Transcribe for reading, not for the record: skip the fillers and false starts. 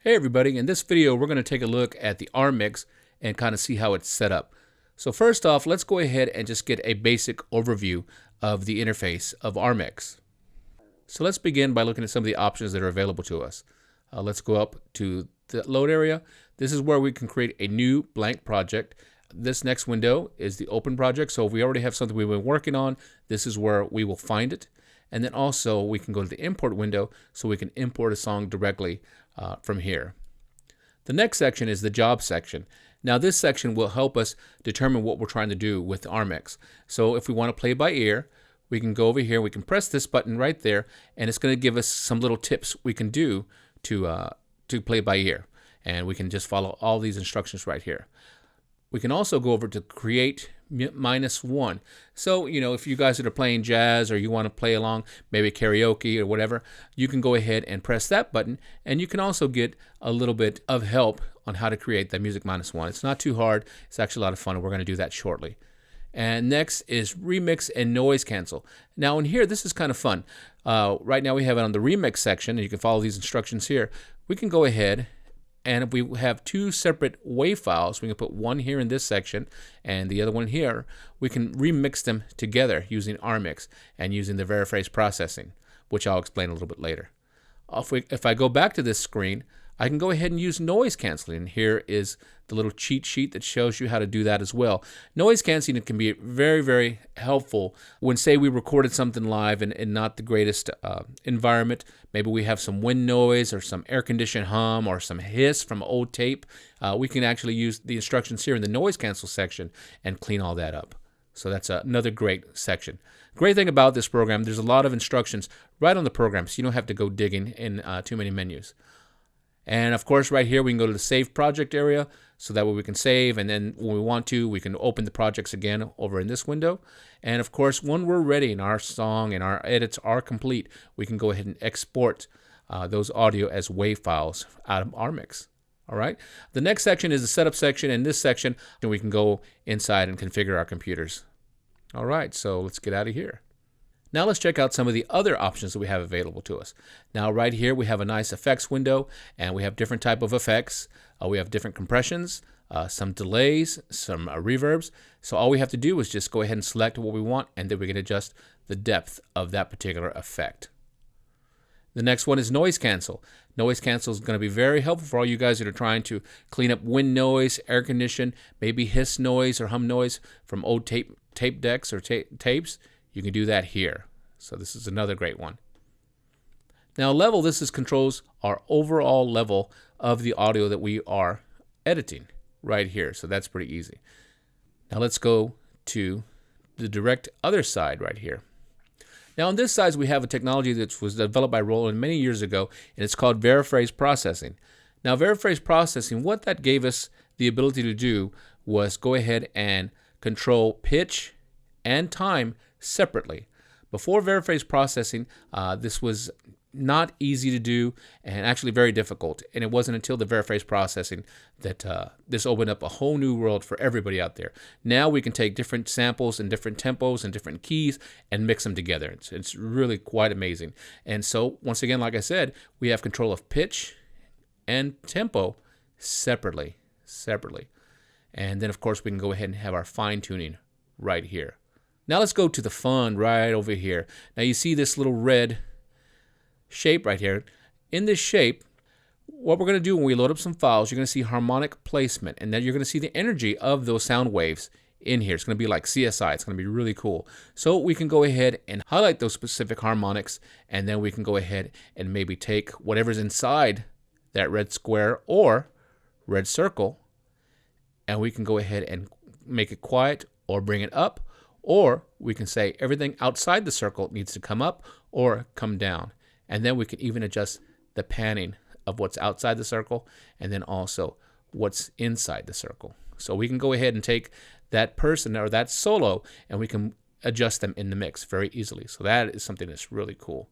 Hey everybody, in this video we're going to take a look at the R mix and kind of see how it's set up. So first off, let's go ahead and just get a basic overview of the interface of R mix. So let's begin by looking at some of the options that are available to us. Let's go up to the load area. This is where we can create a new blank project. This next window is the open project. So if we already have something we've been working on, this is where we will find it. And then also we can go to the import window so we can import a song directly from here. The next section is the job section. Now this section will help us determine what we're trying to do with R mix. So if we want to play by ear, we can go over here, we can press this button right there, and it's going to give us some little tips we can do to play by ear. And we can just follow all these instructions right here. We can also go over to create -1. So, if you guys are playing jazz or you want to play along, maybe karaoke or whatever, you can go ahead and press that button, and you can also get a little bit of help on how to create that music -1. It's not too hard. It's actually a lot of fun, and we're going to do that shortly. And next is remix and noise cancel. Now in here, this is kind of fun. Right now we have it on the remix section, and you can follow these instructions here. We can go ahead, and if we have two separate WAV files, we can put one here in this section and the other one here. We can remix them together using R mix and using the Vera phrase processing, which I'll explain a little bit later. If I go back to this screen, I can go ahead and use noise canceling. Here is the little cheat sheet that shows you how to do that as well. Noise canceling can be very, very helpful when, say, we recorded something live in not the greatest environment. Maybe we have some wind noise or some air-conditioned hum or some hiss from old tape. We can actually use the instructions here in the noise cancel section and clean all that up. So that's another great section. Great thing about this program, there's a lot of instructions right on the program, so you don't have to go digging in too many menus. And of course, right here, we can go to the Save Project area, so that way we can save, and then when we want to, we can open the projects again over in this window. And of course, when we're ready and our song and our edits are complete, we can go ahead and export those audio as WAV files out of R mix. All right. The next section is the setup section. In this section, we can go inside and configure our computers. All right, so let's get out of here. Now let's check out some of the other options that we have available to us. Now right here we have a nice effects window, and we have different type of effects. We have different compressions, some delays, some reverbs. So all we have to do is just go ahead and select what we want, and then we can adjust the depth of that particular effect. The next one is noise cancel. Noise cancel is going to be very helpful for all you guys that are trying to clean up wind noise, air condition, maybe hiss noise or hum noise from old tape decks or tapes. You can do that here. So this is another great one. Now level, this controls our overall level of the audio that we are editing right here. So that's pretty easy. Now let's go to the direct other side right here. Now on this side we have a technology that was developed by Roland many years ago, and it's called Vera phrase processing. Now Vera phrase processing, what that gave us the ability to do was go ahead and control pitch and time separately. Before Vera phrase processing, this was not easy to do and actually very difficult. And it wasn't until the Vera phrase processing that this opened up a whole new world for everybody out there. Now we can take different samples and different tempos and different keys and mix them together. It's really quite amazing. And so once again, like I said, we have control of pitch and tempo separately. And then of course we can go ahead and have our fine tuning right here. Now let's go to the fun right over here. Now you see this little red shape right here. In this shape, what we're going to do when we load up some files, you're going to see harmonic placement, and then you're going to see the energy of those sound waves in here. It's going to be like CSI. It's going to be really cool. So we can go ahead and highlight those specific harmonics, and then we can go ahead and maybe take whatever's inside that red square or red circle, and we can go ahead and make it quiet or bring it up. Or we can say everything outside the circle needs to come up or come down. And then we can even adjust the panning of what's outside the circle and then also what's inside the circle. So we can go ahead and take that person or that solo and we can adjust them in the mix very easily. So that is something that's really cool.